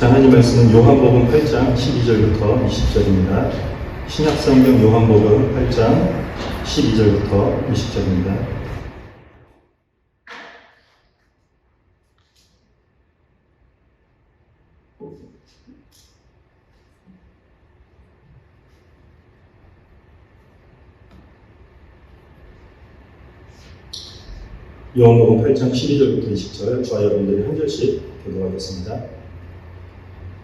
하나님 말씀은 요한복음 8장 12절부터 20절입니다. 신약성경 요한복음 8장 12절부터 20절입니다. 요한복음 8장 12절부터 20절, 저와 여러분들이 한 절씩 교독하겠습니다.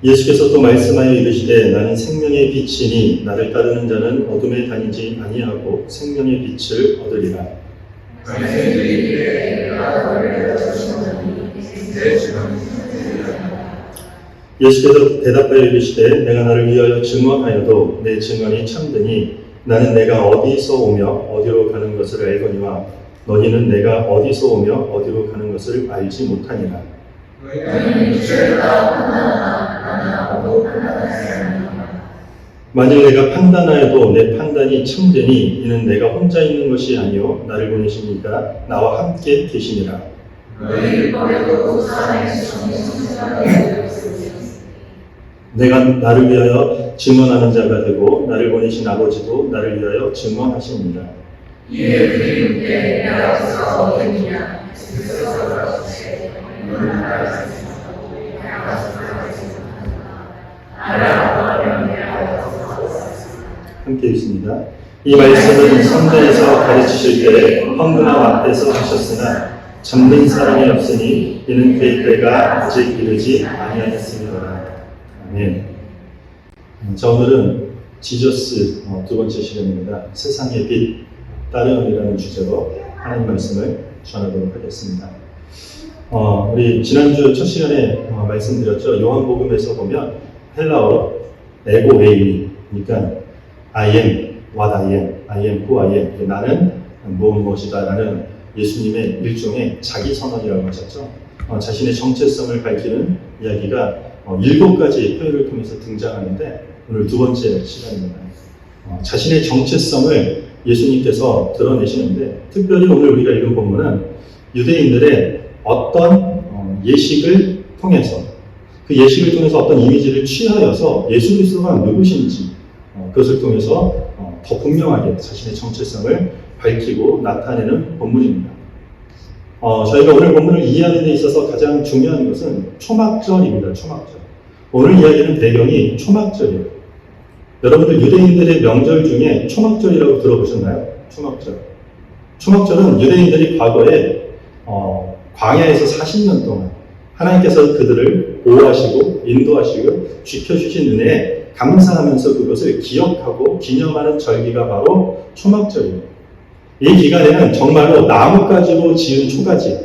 예수께서 또 말씀하여 이르시되 나는 생명의 빛이니 나를 따르는 자는 어둠에 다니지 아니하고 생명의 빛을 얻으리라. 예수께서 대답하여 이르시되 내가 나를 위하여 증언하여도 내 증언이 참되니 나는 내가 어디서 오며 어디로 가는 것을 알거니와 너희는 내가 어디서 오며 어디로 가는 것을 알지 못하니라. 만일 내가 판단하여도 내 판단이 참되니 이는 내가 혼자 있는 것이 아니요 나를 보내신 이가 나와 함께 계시니라. 내가 나를 위하여 증언하는 자가 되고 나를 보내신 아버지도 나를 위하여 증언하시니라. 함께 읽습니다. 이 말씀은 성전에서 가르치실 때 헌금함 앞에서 하셨으나 잡는 사람이 없으니 이는 그의 때가 아직 이르지 아니하였습니다. 아멘. 자, 오늘은 지저스 두 번째 시간입니다. 세상의 빛, 따름이라는 주제로 하나님 말씀을 전하도록 하겠습니다. 우리 지난주 첫 시간에 말씀드렸죠. 요한복음에서 보면 헬라어로 에고에이, 그러니까 I am what I am who I am. 나는 무엇이다. 라는 예수님의 일종의 자기 선언이라고 하셨죠. 자신의 정체성을 밝히는 이야기가 7가지 표현을 통해서 등장하는데 오늘 두 번째 시간입니다. 자신의 정체성을 예수님께서 드러내시는데 특별히 오늘 우리가 읽은 본문은 유대인들의 어떤 예식을 통해서 그 예식을 통해서 어떤 이미지를 취하여서 예수 그리스도가 누구신지 그것을 통해서 더 분명하게 자신의 정체성을 밝히고 나타내는 본문입니다. 저희가 오늘 본문을 이해하는 데 있어서 가장 중요한 것은 초막절입니다. 초막절. 오늘 이야기는 배경이 초막절이에요. 여러분들 유대인들의 명절 중에 초막절이라고 들어보셨나요? 초막절. 초막절은 유대인들이 과거에 광야에서 40년 동안 하나님께서 그들을 보호하시고 인도하시고 지켜주신 은혜에 감사하면서 그것을 기억하고 기념하는 절기가 바로 초막절입니다. 이 기간에는 정말로 나무 가지고 지은 초가지,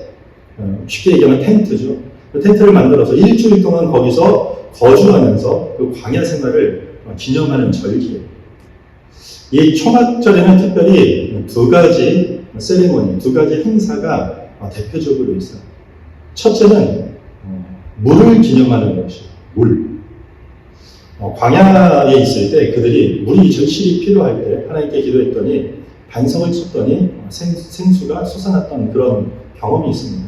쉽게 얘기하면 텐트죠. 그 텐트를 만들어서 일주일 동안 거기서 거주하면서 그 광야 생활을 기념하는 절기예요. 이 초막절에는 특별히 두 가지 세리머니, 두 가지 행사가 대표적으로 있어요. 첫째는 물을 기념하는 것이에요. 물. 광야에 있을 때 그들이 물이 절실히 필요할 때 하나님께 기도했더니 반석을 쳤더니 생수가 솟아났던 그런 경험이 있습니다.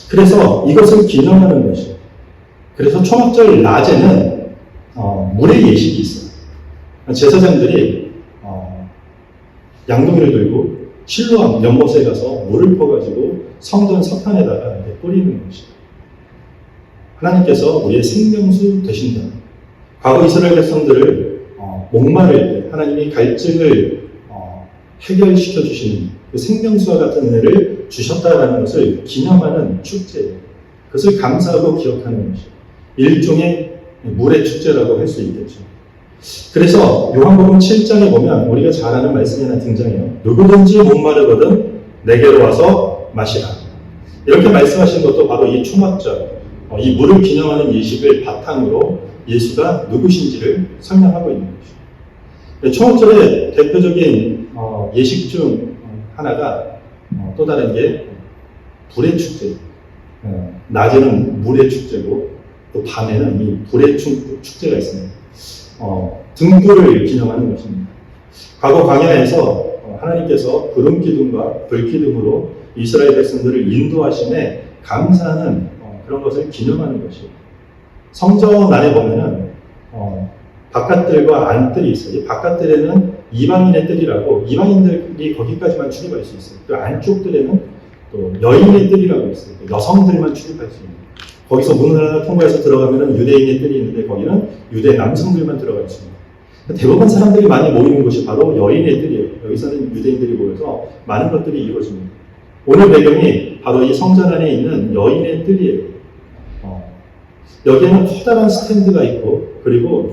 그래서 이것을 기념하는 것이에요. 그래서 초막절 낮에는 물의 예식이 있어요. 제사장들이 양동이를 들고 실로암 연못에 가서 물을 퍼가지고 성전 서판에다가 이렇게 뿌리는 것이에요. 하나님께서 우리의 생명수 되신다. 과거 이스라엘 백성들을 목마를 때 하나님이 갈증을 해결시켜 주시는 그 생명수와 같은 은혜를 주셨다라는 것을 기념하는 축제예요. 그것을 감사하고 기억하는 것이에요. 일종의 물의 축제라고 할 수 있겠죠. 그래서 요한복음 7장에 보면 우리가 잘 아는 말씀이 하나 등장해요. 누구든지 목마르거든 내게로 와서 마시라. 이렇게 말씀하신 것도 바로 이 초막절, 이 물을 기념하는 예식을 바탕으로 예수가 누구신지를 설명하고 있는 것이죠. 초막절의 대표적인 예식 중 하나가 또 다른 게 불의 축제. 낮에는 물의 축제고 또 밤에는 이 불의 축제가 있습니다. 등교를 기념하는 것입니다. 과거 광야에서 하나님께서 구름 기둥과 불 기둥으로 이스라엘 백성들을 인도하심에 감사하는 그런 것을 기념하는 것이에요. 성전 안에 보면은 바깥들과 안뜰이 있어요. 이 바깥뜰에는 이방인의 뜰이라고 이방인들이 거기까지만 출입할 수 있어요. 또 안쪽 뜰에는 또 여인의 뜰이라고 있어요. 여성들만 출입할 수 있는. 거기서 문을 하나 통과해서 들어가면은 유대인의 뜰이 있는데 거기는 유대 남성들만 들어갈 수 있습니다. 대부분 사람들이 많이 모이는 곳이 바로 여인의 뜰이에요. 여기서는 유대인들이 모여서 많은 것들이 이루어집니다. 오늘 배경이 바로 이 성전 안에 있는 여인의 뜰이에요. 여기에는 커다란 스탠드가 있고 그리고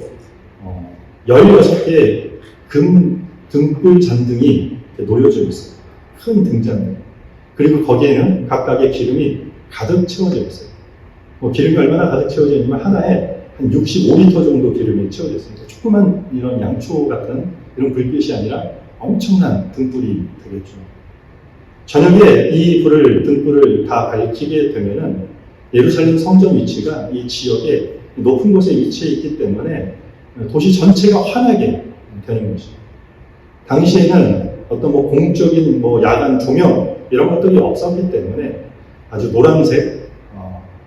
16개의 금 등불 잔등이 놓여져 있어요. 큰 등잔등. 그리고 거기에는 각각의 기름이 가득 채워져 있어요. 기름이 얼마나 가득 채워져 있냐면 하나에 한 65리터 정도 기름이 채워져 있습니다. 조그만 이런 양초 같은 이런 불빛이 아니라 엄청난 등불이 되겠죠. 저녁에 이 등불을 다 밝히게 되면은 예루살렘 성전 위치가 이 지역의 높은 곳에 위치해 있기 때문에 도시 전체가 환하게 되는 것이죠. 당시에는 어떤 공적인 야간 조명 이런 것들이 없었기 때문에 아주 노란색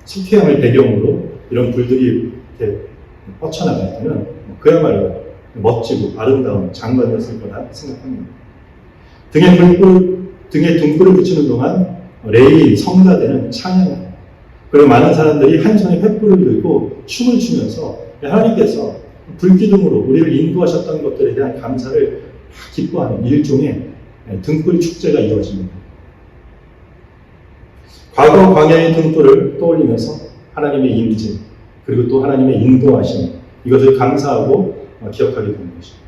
석회암을 배경으로 이런 불들이 이렇게 뻗쳐나갈 때는 그야말로 멋지고 아름다운 장관이었을 거라 생각합니다. 등에 등불을 붙이는 동안 레위 성가대는 찬양합니다. 그리고 많은 사람들이 한 손에 횃불을 들고 춤을 추면서 하나님께서 불기둥으로 우리를 인도하셨던 것들에 대한 감사를 기뻐하는 일종의 등불 축제가 이루어집니다. 과거 광야의 등불을 떠올리면서 하나님의 임재 그리고 또 하나님의 인도하심 이것을 감사하고 기억하게 되는 것입니다.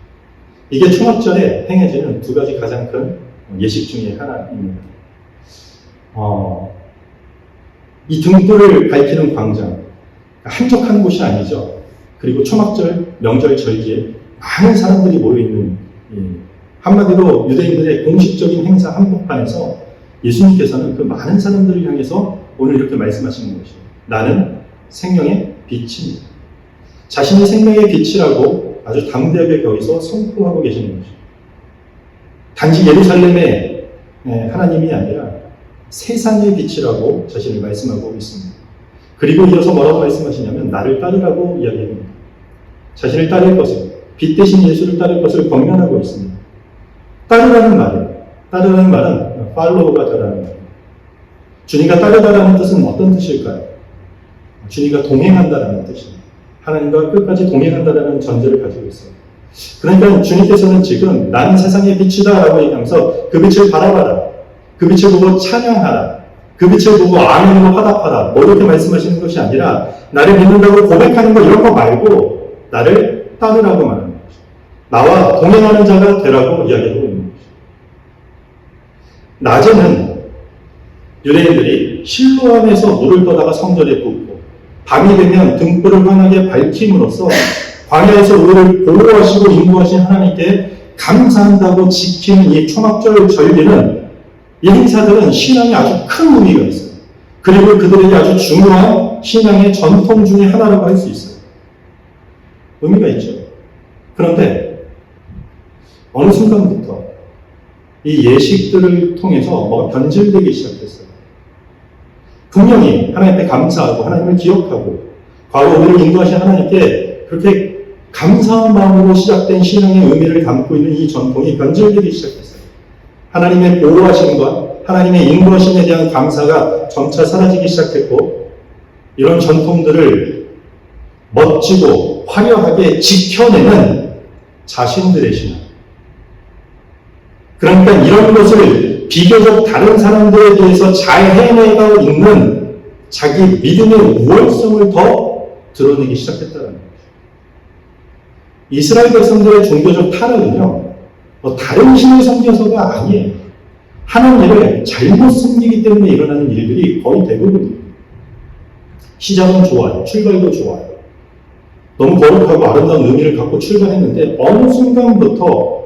이게 초막절에 행해지는 두 가지 가장 큰 예식 중에 하나입니다. 이 등불을 밝히는 광장 한적한 곳이 아니죠. 그리고 초막절 명절 절기에 많은 사람들이 모여있는 한마디로 유대인들의 공식적인 행사 한복판에서 예수님께서는 그 많은 사람들을 향해서 오늘 이렇게 말씀하시는 것이에요. 나는 생명의 빛입니다. 자신이 생명의 빛이라고 아주 담대하게 거기서 선포하고 계시는 것이죠. 단지 예루살렘의 하나님이 아니라 세상의 빛이라고 자신을 말씀하고 있습니다. 그리고 이어서 뭐라고 말씀하시냐면 나를 따르라고 이야기합니다. 자신을 따를 것을, 빛 대신 예수를 따를 것을 권면하고 있습니다. 따르라는 말은 팔로우가 되라는 말입니다. 주님과 따르다라는 뜻은 어떤 뜻일까요? 주님과 동행한다라는 뜻입니다. 하나님과 끝까지 동행한다라는 전제를 가지고 있어요. 그러니까 주님께서는 지금 나는 세상의 빛이다 라고 얘기하면서 그 빛을 바라봐라. 그 빛을 보고 찬양하라. 그 빛을 보고 아멘으로 화답하라. 이렇게 말씀하시는 것이 아니라 나를 믿는다고 고백하는 거 이런 거 말고 나를 따르라고 말하는 거죠. 나와 동행하는 자가 되라고 이야기하고 있는 거죠. 낮에는 유대인들이 실로암에서 물을 떠다가 성전에 붓고 밤이 되면 등불을 환하게 밝힘으로써 광야에서 우리를 보호하시고 인도하신 하나님께 감사한다고 지키는 이 초막절 절기는 이 행사들은 신앙에 아주 큰 의미가 있어요. 그리고 그들에게 아주 중요한 신앙의 전통 중에 하나라고 할 수 있어요. 의미가 있죠. 그런데 어느 순간부터 이 예식들을 통해서 변질되기 시작했어요. 분명히 하나님 앞에 감사하고 하나님을 기억하고 과거 우리를 인도하신 하나님께 그렇게 감사한 마음으로 시작된 신앙의 의미를 담고 있는 이 전통이 변질되기 시작했어요. 하나님의 보호하심과 하나님의 인도하심에 대한 감사가 점차 사라지기 시작했고 이런 전통들을 멋지고 화려하게 지켜내는 자신들의 신앙. 그러니까 이런 것을 비교적 다른 사람들에 비해서 잘 해내고 있는 자기 믿음의 우월성을 더 드러내기 시작했다는 거죠. 이스라엘 백성들의 종교적 타락은요, 다른 신을 섬겨서가 아니에요. 하나님을 잘못 섬기기 때문에 일어나는 일들이 거의 대부분이에요. 시작은 좋아요. 출발도 좋아요. 너무 거룩하고 아름다운 의미를 갖고 출발했는데 어느 순간부터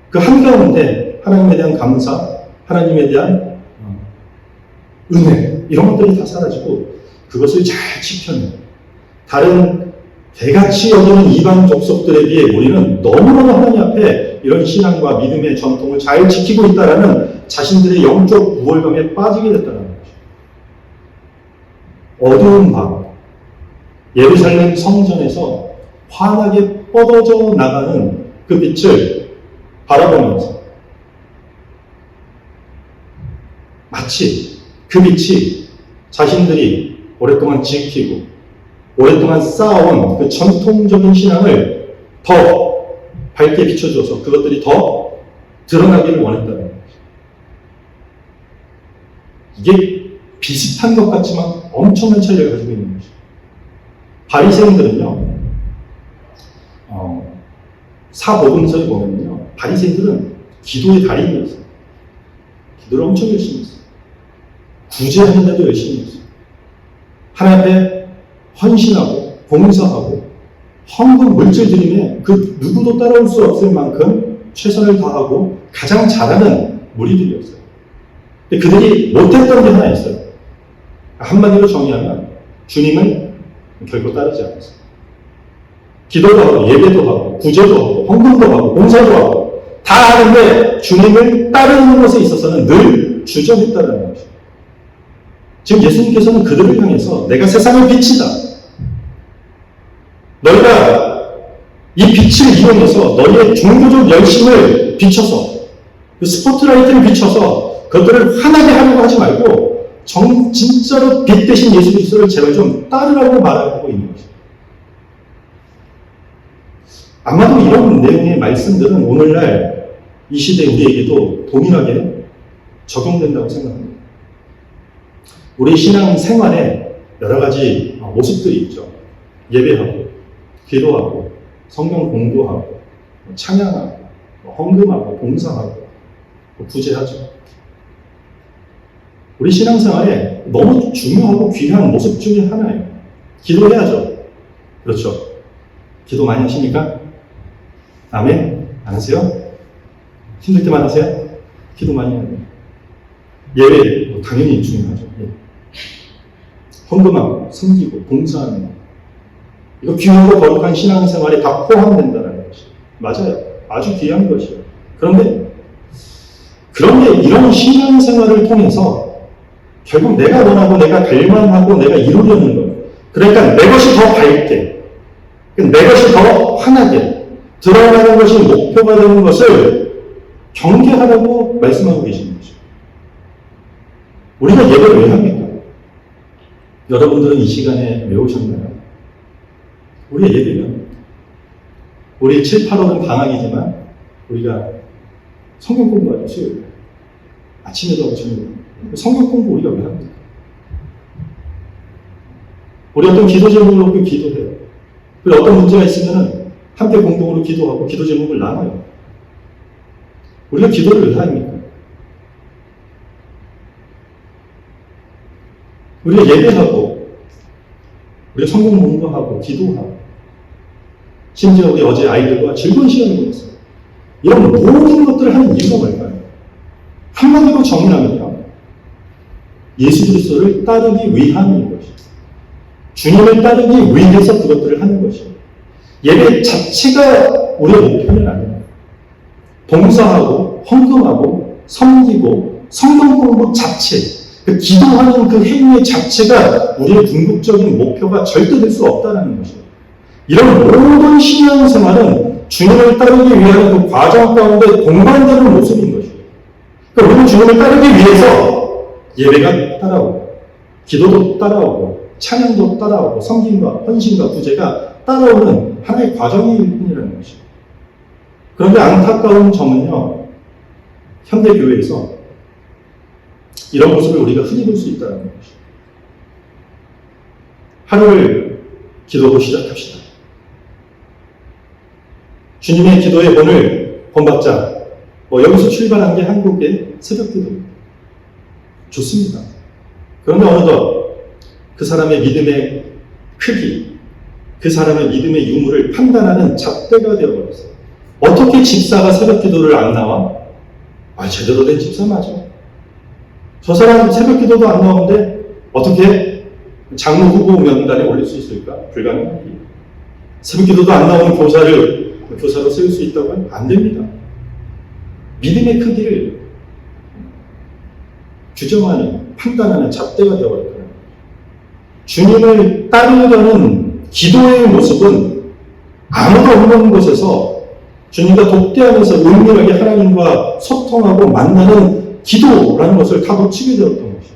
그 한가운데 하나님에 대한 감사, 하나님에 대한 은혜 이런 것들이 다 사라지고 그것을 잘 지켜내요. 다른 개같이 여기는 이방 족속들에 비해 우리는 너무너무 하나님 앞에 이런 신앙과 믿음의 전통을 잘 지키고 있다라는 자신들의 영적 우월감에 빠지게 됐다는 거죠. 어두운 밤, 예루살렘 성전에서 환하게 뻗어져 나가는 그 빛을 바라보면서 마치 그 빛이 자신들이 오랫동안 지키고 오랫동안 쌓아온 그 전통적인 신앙을 더 밝게 비춰줘서 그것들이 더 드러나기를 원했다는 거죠. 이게 비슷한 것 같지만 엄청난 차이를 가지고 있는 것이죠. 바리새인들은요, 사복음서에 보면요, 바리새인들은 기도의 달인이었어요. 기도를 엄청 열심히 했어요. 구제하는데도 열심히 했어요. 하나님 앞에 헌신하고 봉사하고 헌금 물질 드림에 그 누구도 따라올 수 없을 만큼 최선을 다하고 가장 잘하는 무리들이었어요. 근데 그들이 못했던 게 하나 있어요. 한마디로 정의하면 주님을 결코 따르지 않았어요. 기도도 하고 예배도 하고 구제도 하고 헌금도 하고 봉사도 하고 다 하는데 주님을 따르는 것에 있어서는 늘 주저했다는 것이죠. 지금 예수님께서는 그들을 향해서 내가 세상의 빛이다. 너희가 이 빛을 이용해서 너희의 종교적 열심을 비춰서 그 스포트라이트를 비춰서 그것들을 환하게 하려고 하지 말고 진짜로 빛 대신 예수 그리스도를 제발 좀 따르라고 말하고 있는 것이죠. 아마도 이런 내용의 말씀들은 오늘날 이 시대 우리에게도 동일하게 적용된다고 생각합니다. 우리 신앙 생활에 여러 가지 모습들이 있죠. 예배하고, 기도하고, 성경 공부하고, 찬양하고, 헌금하고, 봉사하고, 구제하죠. 우리 신앙 생활에 너무 중요하고 귀한 모습 중에 하나예요. 기도해야죠. 그렇죠. 기도 많이 하십니까? 아멘? 안 하세요? 힘들 때만 하세요? 기도 많이 해야 돼요. 예배 당연히 중요하죠. 예. 헌금하고 섬기고 봉사하는 것. 이거 귀하고 거룩한 신앙생활에 다 포함된다는 것이 맞아요. 아주 귀한 것이에요. 그런데 이런 신앙생활을 통해서 결국 내가 원하고 내가 갈망하고 내가 이루려는 것, 그러니까 내 것이 더 밝게, 내 것이 더 환하게 드러나는 것이 목표가 되는 것을 경계하라고 말씀하고 계시는 것이죠. 우리가 예배를 왜 합니까? 여러분들은 이 시간에 왜 오셨나요? 우리가 예배는 우리 7, 8월은 방학이지만 우리가 성경 공부하죠. 수요일 아침에도 하고 저녁에도. 성경 공부 우리가 왜 합니까? 우리 어떤 기도 제목을 놓고 기도해요. 그리고 어떤 문제가 있으면 함께 공동으로 기도하고 기도 제목을 나눠요. 우리가 기도를 왜 합니까? 우리가 예배하고 우리가 성경 공부하고 기도하고 심지어 우리 어제 아이들과 즐거운 시간을 보냈어요. 이런 모든 것들을 하는 이유가 뭘까요? 한마디로 정의하면요, 예수 그리스도를 따르기 위함인 것이죠. 주님을 따르기 위해서 그것들을 하는 것이죠. 예배 자체가 우리의 목표는 아니에요. 봉사하고 헌금하고 섬기고 성경 공부 자체, 그 기도하는 그 행위 자체가 우리의 궁극적인 목표가 절대 될 수 없다는 것이죠. 이런 모든 신앙생활은 주님을 따르기 위한 그 과정 가운데 동반되는 모습인 것이죠. 그러니까 우리는 주님을 따르기 위해서 예배가 따라오고, 기도도 따라오고, 찬양도 따라오고, 섬김과 헌신과 구제가 따라오는 하나의 과정일 뿐이라는 것이죠. 그런데 안타까운 점은요, 현대교회에서 이런 모습을 우리가 흔히 볼 수 있다는 것이죠. 하루를 기도로 시작합시다. 주님의 기도의 본을 본받자. 여기서 출발한 게 한국의 새벽 기도입니다. 좋습니다. 그런데 어느덧 그 사람의 믿음의 크기, 그 사람의 믿음의 유무를 판단하는 잣대가 되어버렸어요. 어떻게 집사가 새벽 기도를 안 나와? 제대로 된 집사 맞아. 저 사람 새벽 기도도 안 나오는데 어떻게 장로 후보 명단에 올릴 수 있을까? 불가능합니다. 새벽 기도도 안 나오는 교사로 세울 수 있다고 하면 안 됩니다. 믿음의 크기를 규정하는, 판단하는 잣대가 되어버렸거든요. 주님을 따르려는 기도의 모습은 아무도 없는 곳에서 주님과 독대하면서 은밀하게 하나님과 소통하고 만나는 기도라는 것을 다 놓치게 되었던 것이죠.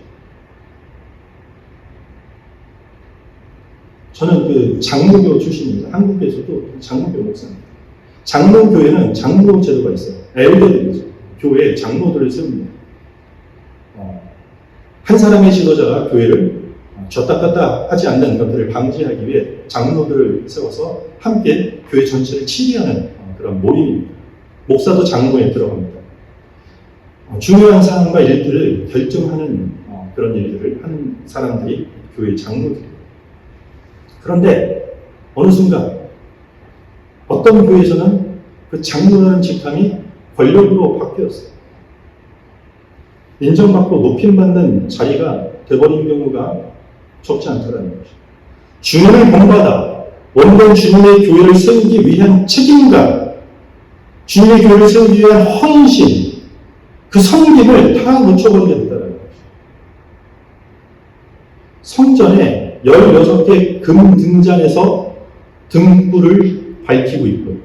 저는 그 장로교 출신입니다. 한국에서도 장로교 목사입니다. 장로교회는 장로 제도가 있어요. 엘더들이죠. 교회 장로들을 세웁니다. 한 사람의 지도자가 교회를 줬다 갔다 하지 않는 것들을 방지하기 위해 장로들을 세워서 함께 교회 전체를 치리하는 그런 모임입니다. 목사도 장로에 들어갑니다. 중요한 사항과 일들을 결정하는 그런 일들을 하는 사람들이 교회 장로들입니다. 그런데 어느 순간 어떤 교회에서는 그 장로라는 직함이 권력으로 바뀌었어요. 인정받고 높임받는 자리가 돼버린 경우가 적지 않다는 것이죠. 주님을 본받아 원된 주님의 교회를 세우기 위한 책임감, 주님의 교회를 세우기 위한 헌신, 그 섬김을 다 놓쳐버리게 됐다는 것이죠. 성전에 16개 금 등잔에서 등불을 밝히고 있고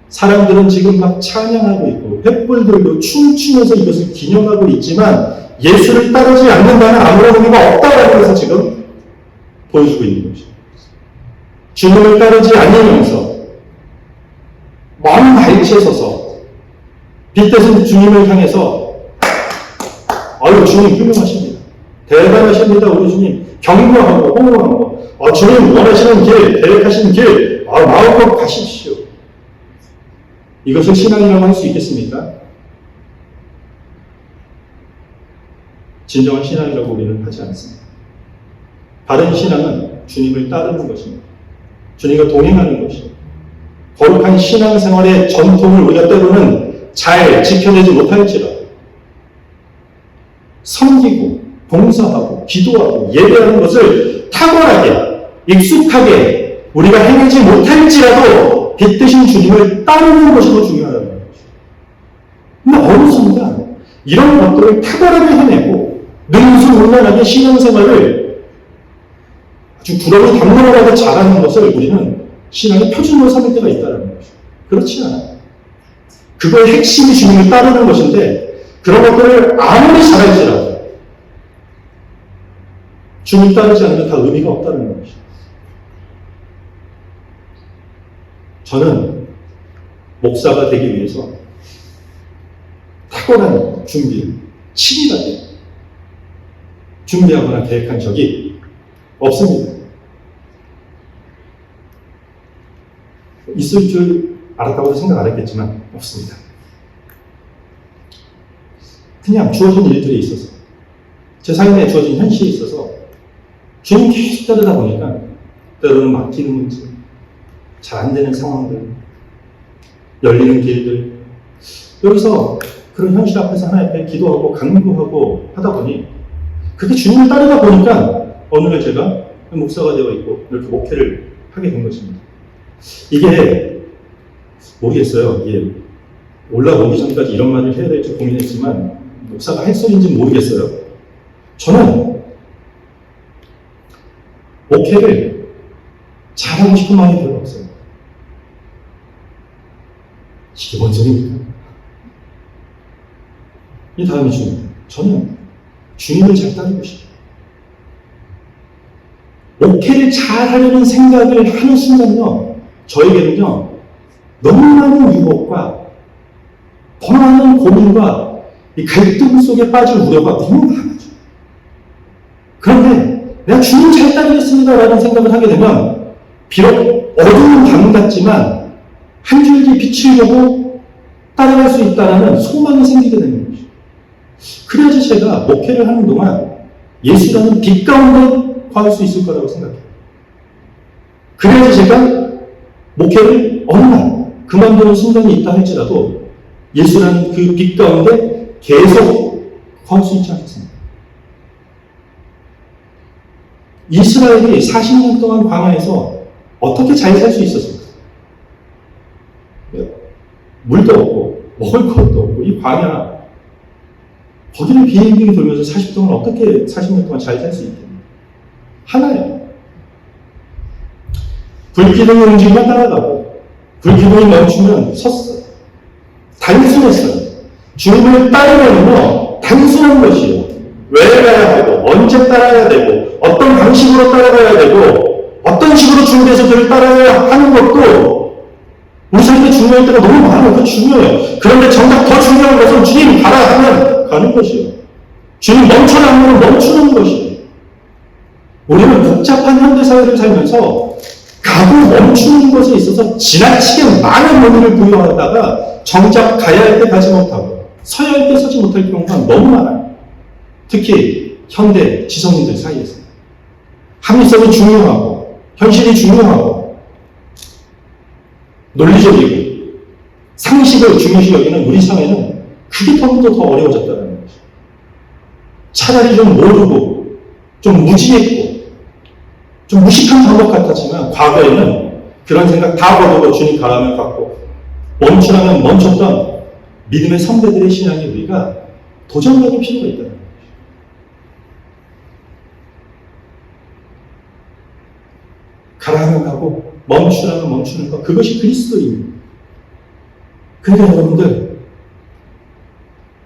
사람들은 지금 막 찬양하고 있고 횃불 들고 춤추면서 이것을 기념하고 있지만 예수를 따르지 않는다는 아무런 의미가 없다라는 것을 지금 보여주고 있는 것입니다. 주님을 따르지 않으면서 먼 발치에 서서 빗대신 주님을 향해서 아유 주님 훌륭하십니다. 대단하십니다. 우리 주님 경고하고 호응하고 주님 원하시는 길, 계획하신 길 마음껏 가십시오. 이것을 신앙이라고 할 수 있겠습니까? 진정한 신앙이라고 우리는 하지 않습니다. 바른 신앙은 주님을 따르는 것입니다. 주님과 동행하는 것입니다. 거룩한 신앙생활의 전통을 우리가 때로는 잘 지켜내지 못할지라도 섬기고 봉사하고 기도하고 예배하는 것을 탁월하게 익숙하게 우리가 행하지 못할지라도 빛되신 주님을 따르는 것이 더 중요하다는 거죠. 근데 어느 순간 이런 것들을 탁월하게 해내고 능수능란하게 신앙생활을 아주 부러운 담론하게 잘하는 것을 우리는 신앙의 표준으로 삼을 때가 있다는 거죠. 그렇지 않아요. 그거의 핵심이 주님을 따르는 것인데 그런 것들을 아무리 잘할지라도 주님 따르지 않으면 다 의미가 없다는 것이죠. 저는 목사가 되기 위해서 탁월한 준비를 치밀하게 준비하거나 계획한 적이 없습니다. 있을 줄 알았다고 생각 안 했겠지만 없습니다. 그냥 주어진 일들이 있어서 제 삶에 주어진 현실이 있어서 주님 계속 따르다 보니까 때로는 막히는 문제, 잘 안 되는 상황들, 열리는 길들, 여기서 그런 현실 앞에서 하나님 앞에 기도하고 간구하고 하다 보니 그렇게 주님을 따르다 보니까 어느 날 제가 목사가 되어 있고 이렇게 목회를 하게 된 것입니다. 이게 모르겠어요. 이게 올라오기 전까지 이런 말을 해야 될지 고민했지만 목사가 할 소리인지는 모르겠어요. 저는 목회를 잘하고 싶은 마음이 별로 없어요. 이게 뭔 소리입니까? 이 다음이 주님. 저는 주님을 잘 따르고 싶어요. 목회를 잘 하려는 생각을 하는 순간요, 저에게는요, 너무 많은 유혹과 더 많은 고민과 이 갈등 속에 빠질 우려가 너무 많아져. 그런데 내가 주님 잘 따르겠습니다 라는 생각을 하게 되면 비록 어두운 밤 같지만 한 줄기 빛을 보고 따라갈 수 있다는 소망이 생기게 되는 거죠. 그래야지 제가 목회를 하는 동안 예수라는 빛 가운데 거할 수 있을 거라고 생각해요. 그래야지 제가 목회를 어느 날 그만두는 순간이 있다 할지라도 예수라는 그 빛 가운데 계속 거할 수 있지 않겠습니까? 이스라엘이 40년 동안 광야에서 어떻게 잘 살 수 있었습니까? 물도 없고 먹을 것도 없고 이 광야 거기를 비행기 돌면서 40년 동안 잘 살 수 있겠냐? 하나예요. 불기둥이 움직이면 따라가고 불기둥이 멈추면 섰어요. 단순했어요. 주님을 따르면요 단순한 것이에요. 왜 가야 하고 언제 따라야 되고 어떤 방식으로 따라가야 되고 어떤 식으로 준비해서 그를 따라야 하는 것도 우리 삶에 중요할 때가 너무 많아요. 그 중요해요. 그런데 정작 더 중요한 것은 주님 가라 하면 가는 것이에요. 주님 멈춰라 하면 멈추는 것이에요. 우리는 복잡한 현대사회를 살면서 가고 멈추는 것에 있어서 지나치게 많은 의미를 부여하다가 정작 가야 할 때 가지 못하고 서야 할 때 서지 못할 경우가 너무 많아요. 특히 현대 지성인들 사이에서 합리성이 중요하고 현실이 중요하고 논리적이고 상식을 중요시 여기는 우리 사회는 그게 더욱더 더 어려워졌다는 거죠. 차라리 좀 모르고 좀 무지했고 좀 무식한 방법 같았지만 과거에는 그런 생각 다 버리고 주님 가라면 갔고 멈추라면 멈췄던 믿음의 선배들의 신앙에 우리가 도전적인 필요가 있다는 거죠. 가라면 가고 멈추라면 멈추는 것, 그것이 그리스도입니다. 그러니까 여러분들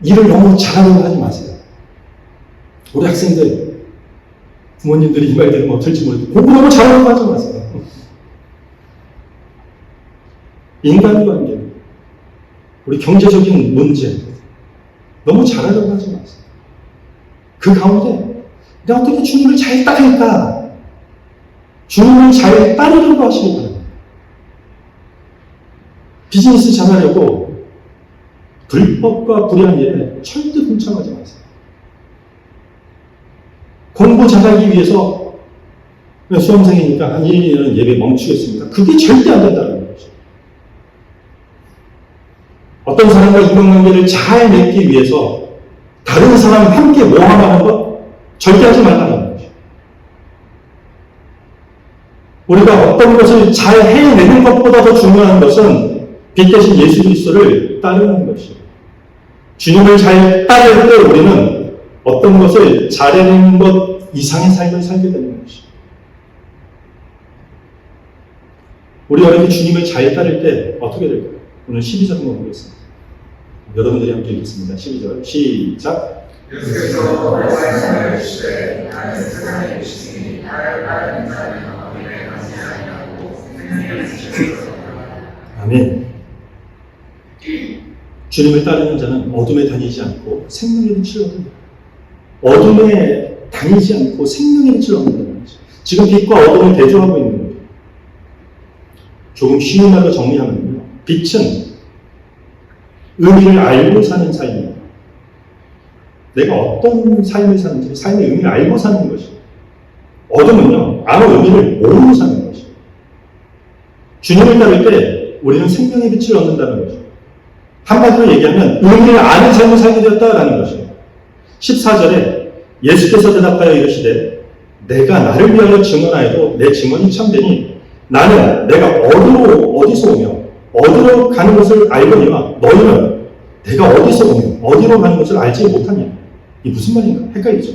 일을 너무 잘하려고 하지 마세요. 우리 학생들 부모님들이 이 말 들으면 어떨지 모르겠는데 공부 너무 잘하려고 하지 마세요. 인간관계, 우리 경제적인 문제 너무 잘하려고 하지 마세요. 그 가운데 내가 어떻게 주님을 잘 따를까? 주님을 잘 따르려고 하시기 바랍니다. 비즈니스 잘하려고 불법과 불의한 일에 절대 동참하지 마세요. 공부 잘하기 위해서 수험생이니까 한 1, 2년은 예배 멈추겠습니다. 그게 절대 안 된다는 거죠. 어떤 사람과 인간관계를 잘 맺기 위해서 다른 사람 함께 모함하는 것 절대 하지 말라는 거죠. 우리가 어떤 것을 잘 해내는 것보다 더 중요한 것은 빛 대신 예수 그리스도를 따르는 것이에요. 주님을 잘 따를 때 우리는 어떤 것을 잘해내는 것 이상의 삶을 살게 되는 것이에요. 우리가 이렇게 주님을 잘 따를 때 어떻게 될까요? 오늘 12절 한번 보겠습니다. 여러분들이 함께 읽겠습니다. 12절 시작. 예수께서 말씀하여 주시되 나는 세상에 계시니 나를 따르는 자는 어디에 가지 아니하고 생명을 주시옵소서. 아멘. 주님을 따르는 자는 어둠에 다니지 않고 생명의 빛을 얻는다. 어둠에 다니지 않고 생명의 빛을 얻는다는 거죠. 지금 빛과 어둠을 대조하고 있는 거예요. 조금 쉬운 말로 정리하면요. 빛은 의미를 알고 사는 삶입니다. 내가 어떤 삶을 사는지 삶의 의미를 알고 사는 것이에요. 어둠은요. 아무 의미를 모르고 사는 것이에요. 주님을 따를 때 우리는 생명의 빛을 얻는다는 거죠. 한마디로 얘기하면 의미를 아는 삶을 살게 되었다라는 것이에요. 14절에 예수께서 대답하여 이르시되 내가 나를 위하여 증언하여도 내 증언이 참되니 나는 내가 어디서 오며 어디로 가는 것을 알거니와 너희는 내가 어디서 오며 어디로 가는 것을 알지 못하냐. 이게 무슨 말인가? 헷갈리죠.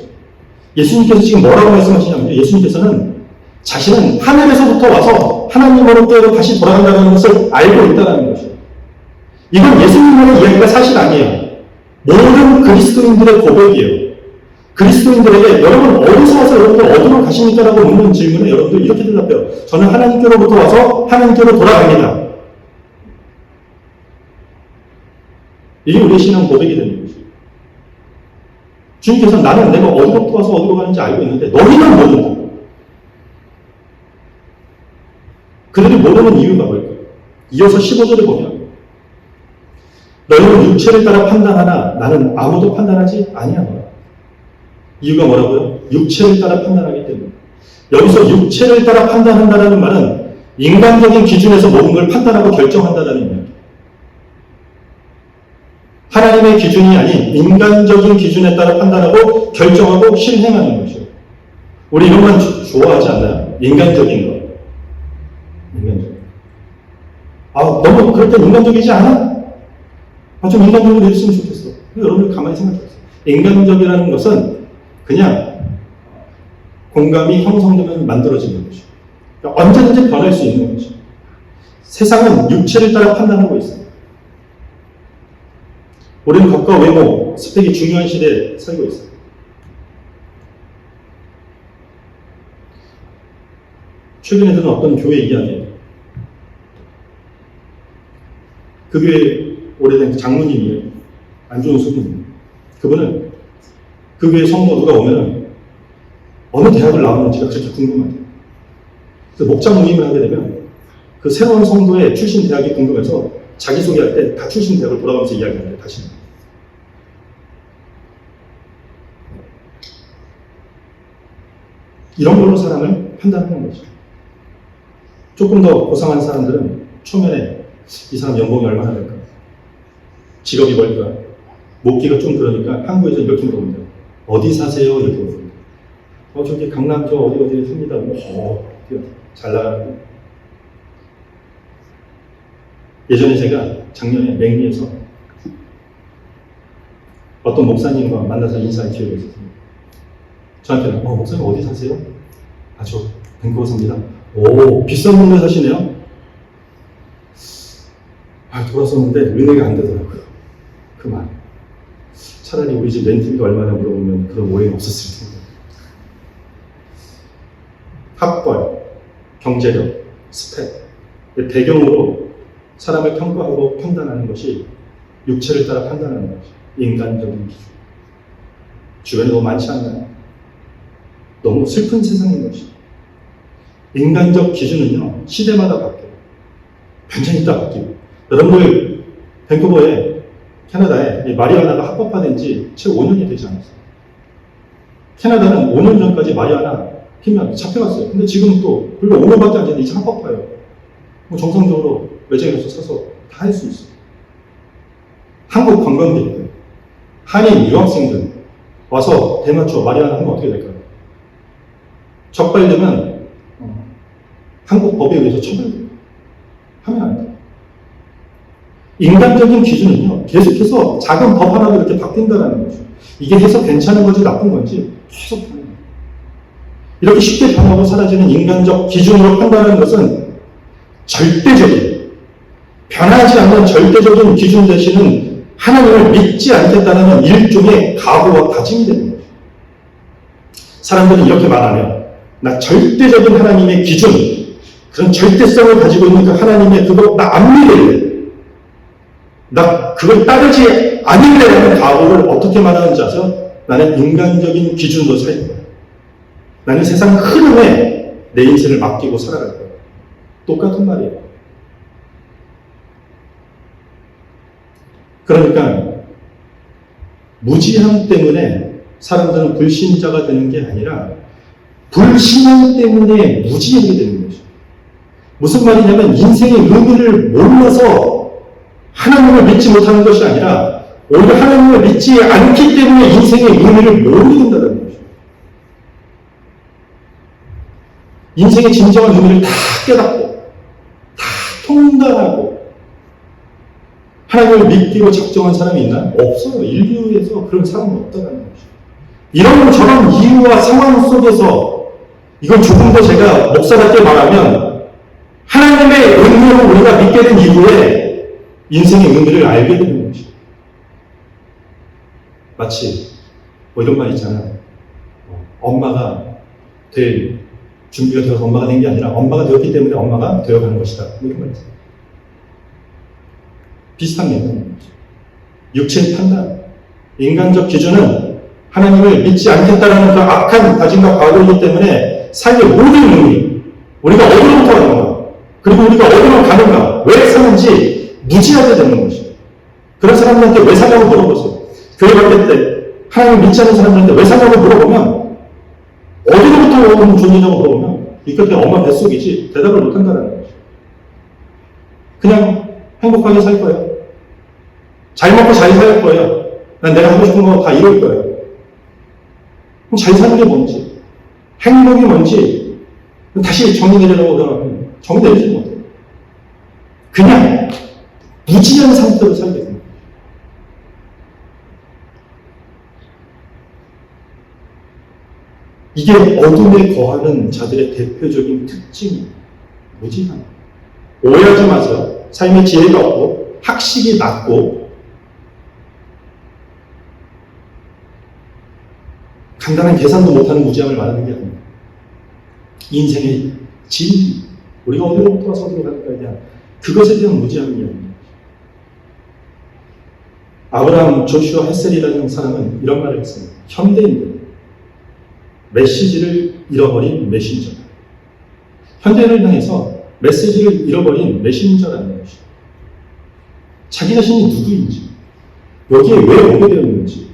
예수님께서 지금 뭐라고 말씀하시냐면요. 예수님께서는 자신은 하늘에서부터 와서 하나님으로부터 다시 돌아간다는 것을 알고 있다는 것이에요. 이건 예수님만의 이야기가 사실 아니에요. 모든 그리스도인들의 고백이에요. 그리스도인들에게 여러분 어디서 와서 여러분들 어디로 가십니까? 라고 묻는 질문에 여러분들 이렇게 대답해요. 저는 하나님께로부터 와서 하나님께로 돌아갑니다. 이게 우리의 신앙 고백이 되는 것이에요. 주님께서 나는 내가 어디로부터 와서 어디로 가는지 알고 있는데 너희는 모른다. 그들이 모르는 이유가 뭘까요? 이어서 15절에 보면 너희는 육체를 따라 판단하나 나는 아무도 판단하지 아니하노라. 이유가 뭐라고요? 육체를 따라 판단하기 때문에. 여기서 육체를 따라 판단한다는 말은 인간적인 기준에서 모든 걸 판단하고 결정한다는 이야기. 하나님의 기준이 아닌 인간적인 기준에 따라 판단하고 결정하고 실행하는 것이에요. 우리 이런 건 좋아하지 않나요? 인간적인 거. 인간적인 거. 너무 그럴 땐 인간적이지 않아? 좀 인간적으로 했으면 좋겠어. 여러분들 가만히 생각해보세요. 인간적이라는 것은 그냥 공감이 형성되면 만들어지는 것이에요. 그러니까 언제든지 변할 수 있는 거죠. 세상은 육체를 따라 판단하고 있어요. 우리는 겉과 외모, 스펙이 중요한 시대에 살고 있어요. 최근에 들은 어떤 교회 이야기예요. 그 교회 오래된 장로님이에요. 안 좋은 소문이에요. 그분은 그 교회 성도 누가 오면은 어느 대학을 나오는지가 그렇게 궁금하대요. 그래서 목장 모임을 하게 되면 그 새로운 성도의 출신 대학이 궁금해서 자기소개할 때 다 출신 대학을 돌아가면서 이야기하는데 다시는. 이런 걸로 사람을 판단하는 거죠. 조금 더 고상한 사람들은 초면에 이 사람 연봉이 얼마나 될까? 직업이 뭘까? 목기가 좀 그러니까 한국에서 이렇게 물어봅니다. 어디 사세요? 이렇게 물어봅니다. 저기 강남 저 어디에 삽니다. 잘 나가는. 예전에 제가 작년에 맹리에서 어떤 목사님과 만나서 인사할 기회가 있었습니다. 저한테는 목사님 어디 사세요? 저 밴쿠버 삽니다. 오, 비싼 동네 사시네요? 돌아섰는데 은혜가 안 되더라고요. 그 말. 차라리 우리 집 렌트비가 얼마나 물어보면 그런 오해는 없었을 텐데. 학벌, 경제력, 스펙, 배경으로 사람을 평가하고 판단하는 것이 육체를 따라 판단하는 것이 인간적인 기준. 주변에 너무 많지 않나요? 너무 슬픈 세상인 것이. 인간적 기준은요, 시대마다 바뀌어요. 완전히 있다 바뀌고. 여러분들, 밴쿠버에, 캐나다에 마리아나가 합법화된 지 채 5년이 되지 않았어요. 캐나다는 5년 전까지 마리아나 피면 잡혀갔어요. 근데 지금 또, 불과 5년밖에 안 됐는데 이제 합법화예요. 정상적으로 매장에서 사서 다 할 수 있어요. 한국 관광객들, 한인 유학생들 와서 대마초 마리아나 하면 어떻게 될까요? 적발되면 한국 법에 의해서 처벌돼요. 하면 안 돼요. 인간적인 기준은요, 계속해서 작은 법 하나도 이렇게 바뀐다는 거죠. 이게 해서 괜찮은 건지 나쁜 건지 계속 변해요. 이렇게 쉽게 변하고 사라지는 인간적 기준으로 판단하는 것은 절대적인, 변하지 않는 절대적인 기준 대신은 하나님을 믿지 않겠다는 일종의 각오와 다짐이 되는 거죠. 사람들은 이렇게 말하네요. 나 절대적인 하나님의 기준, 그런 절대성을 가지고 있는 그 하나님의 그거 나 안 믿을래. 나 그걸 따르지 않을래라는 각오를 어떻게 말하는지 아세요? 나는 인간적인 기준으로 살 거야. 나는 세상 흐름에 내 인생을 맡기고 살아갈 거야. 똑같은 말이에요. 그러니까 무지함 때문에 사람들은 불신자가 되는 게 아니라 불신앙 때문에 무지하게 되는 거죠. 무슨 말이냐면 인생의 의미를 몰라서 하나님을 믿지 못하는 것이 아니라 오히려 하나님을 믿지 않기 때문에 인생의 의미를 모른다는 거죠. 인생의 진정한 의미를 다 깨닫고 다 통달하고 하나님을 믿기로 작정한 사람이 있나요? 없어요. 인류에서 그런 사람은 없다는 거죠. 이런 저런 이유와 상황 속에서 이건 조금 더 제가 목사답게 말하면 하나님의 은혜로 우리가 믿게 된 이후에 인생의 의미를 알게 되는 것이죠. 마치 이런 말 있잖아요. 엄마가 될 준비가 되어서 엄마가 된 게 아니라 엄마가 되었기 때문에 엄마가 되어가는 것이다. 이런 말 있어요. 비슷한 내용인 거죠. 육체의 판단, 인간적 기준은 하나님을 믿지 않겠다라는 그 악한 다짐과 각오이기 때문에 삶의 모든 의미, 우리가 어디로부터 왔는가, 그리고 우리가 어디로 가는가, 왜 사는지 무지하게 되는 것이죠. 그런 사람들한테 왜 사냐고 물어보세요. 교회 갈 때 하나님을 믿지 않는 사람들한테 왜 사냐고 물어보면 어디로부터 오는 존재냐고 물어보면 이 끝에 엄마 뱃속이지 대답을 못한다는 거죠. 그냥 행복하게 살 거예요. 잘 먹고 잘 살 거예요. 난 내가 하고 싶은 거 다 이룰 거예요. 그럼 잘 사는 게 뭔지, 행복이 뭔지 다시 정의 내리려고 그러면 정의 내리지 못해요. 그냥 무지한 상태로 살게 됩니다. 이게 어둠에 거하는 자들의 대표적인 특징이에요. 무지함. 오해하지 마세요. 삶의 지혜가 없고 학식이 낮고 간단한 계산도 못하는 무지함을 말하는 게 아닙니다. 인생의 진리, 우리가 어디로부터 와서 어디로 갈까에 대한 그것에 대한 무지함이 아닙니다. 아브라함 조슈아 햇셀이라는 사람은 이런 말을 했습니다. 현대인들 메시지를 잃어버린 메신저다. 현대인을 향해서 메시지를 잃어버린 메신저라는 것이죠. 자기 자신이 누구인지, 여기에 왜 오게 되었는지,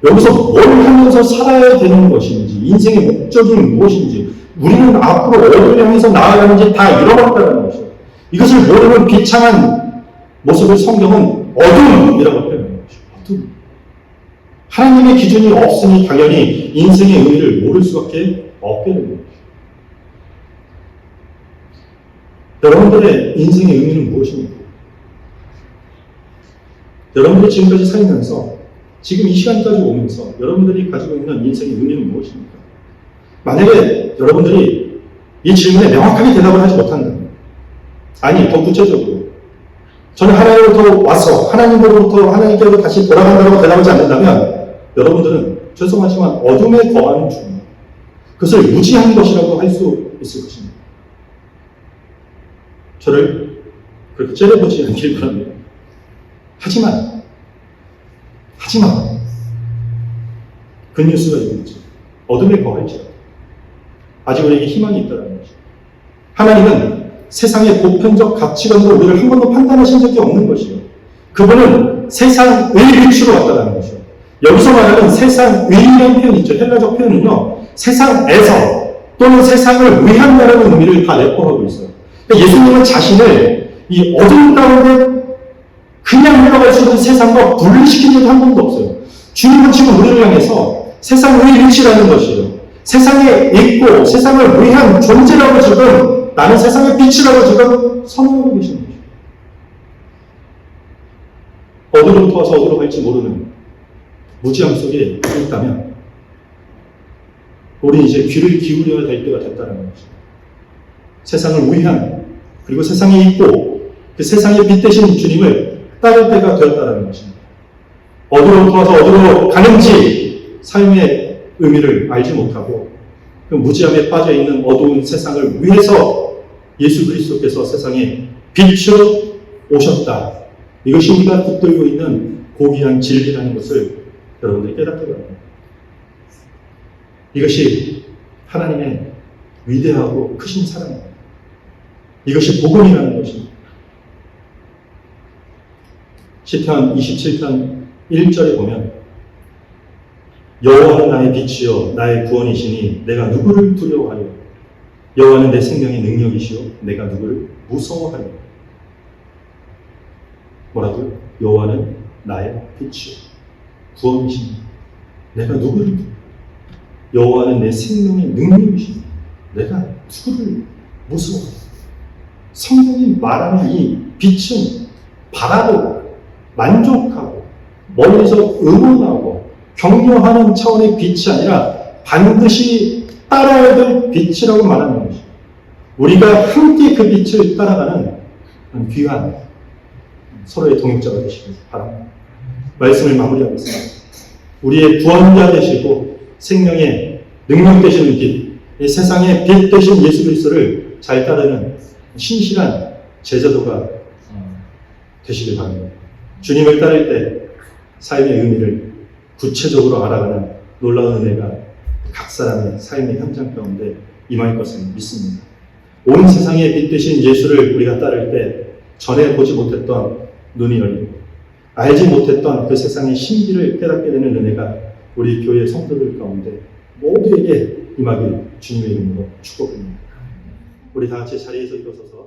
여기서 뭘 하면서 살아야 되는 것인지, 인생의 목적이 무엇인지, 우리는 앞으로 어디를 향해서 나아가는지 다 잃어버렸다는 것이죠. 이것을 모르는 비참한 모습을 성경은 어둠이라고 표현합니다. 어둠. 하나님의 기준이 없으니 당연히 인생의 의미를 모를 수밖에 없게 됩니다. 여러분들의 인생의 의미는 무엇입니까? 여러분들이 지금까지 살면서 지금 이 시간까지 오면서 여러분들이 가지고 있는 인생의 의미는 무엇입니까? 만약에 여러분들이 이 질문에 명확하게 대답을 하지 못한다면, 아니 더 구체적으로 저는 하나님으로부터 와서 하나님으로부터 하나님께로 다시 돌아간다고 대답하지 않는다면 여러분들은 죄송하지만 어둠에 거하는 중입니다. 그것을 무지한 것이라고 할 수 있을 것입니다. 저를 그렇게 째려보지 않길 바랍니다. 하지만 굿뉴스가 있겠죠. 어둠에 거할지라도 아직 우리에게 희망이 있다는 것이죠. 하나님은 세상의 보편적 가치관으로 우리를 한 번도 판단하신 적이 없는 것이요. 그분은 세상의 빛으로 왔다는 것이요. 여기서 말하는 세상의라는 표현이 있죠. 헬라적 표현은요, 세상에서 또는 세상을 위한다라는 의미를 다 내포하고 있어요. 그러니까 예수님은 자신을 이 어둠 가운데 그냥 흘러갈 수 있는 세상과 분리시킨 적이 한 번도 없어요. 주님은 지금 우리를 향해서 세상의 빛이라는 것이에요. 세상에 있고 세상을 위한 존재라고 지금, 나는 세상의 빛이라고 지금 선언하고 계시는 것이에요. 어디로부터 와서 어디로 갈지 모르는 무지함 속에 있다면 우리 이제 귀를 기울여야 될 때가 됐다는 거죠. 세상을 위한, 그리고 세상에 있고 그 세상의 빛 되신 주님을 따를 때가 되었다는 것입니다. 어디로부터 와서 어디로 가는지 삶의 의미를 알지 못하고 그 무지함에 빠져있는 어두운 세상을 위해서 예수 그리스도께서 세상에 빛으로 오셨다. 이것이 우리가 붙들고 있는 고귀한 진리라는 것을 여러분들이 깨닫게 바랍니다. 이것이 하나님의 위대하고 크신 사랑입니다. 이것이 복음이라는 것입니다. 시편 27편 1절에 보면 여호와는 나의 빛이요 나의 구원이시니 내가 누구를 두려워하려. 여호와는 내 생명의 능력이시요 내가 누구를 무서워하려. 뭐라고요? 여호와는 나의 빛이요 구원이시니 내가 누구를 두려워하려. 여호와는 내 생명의 능력이시니 내가 누구를 무서워하려. 성경이 말하는 이 빛은 바라보고 만족하고 멀리서 응원하고 격려하는 차원의 빛이 아니라 반드시 따라야 될 빛이라고 말하는 것이죠. 우리가 함께 그 빛을 따라가는 귀한 서로의 동역자가 되시길 바랍니다. 말씀을 마무리하겠습니다. 우리의 구원자 되시고 생명의 능력 되시는 빛, 이 세상의 빛 되신 예수 그리스도를 잘 따르는 신실한 제자도가 되시길 바랍니다. 주님을 따를 때 삶의 의미를 구체적으로 알아가는 놀라운 은혜가 각 사람의 삶의 현장 가운데 임할 것을 믿습니다. 온 세상에 빛 되신 예수를 우리가 따를 때 전에 보지 못했던 눈이 열리고 알지 못했던 그 세상의 신비를 깨닫게 되는 은혜가 우리 교회 성도들 가운데 모두에게 임하길 주님의 이름으로 축복합니다. 우리 다 같이 자리에서 일어서서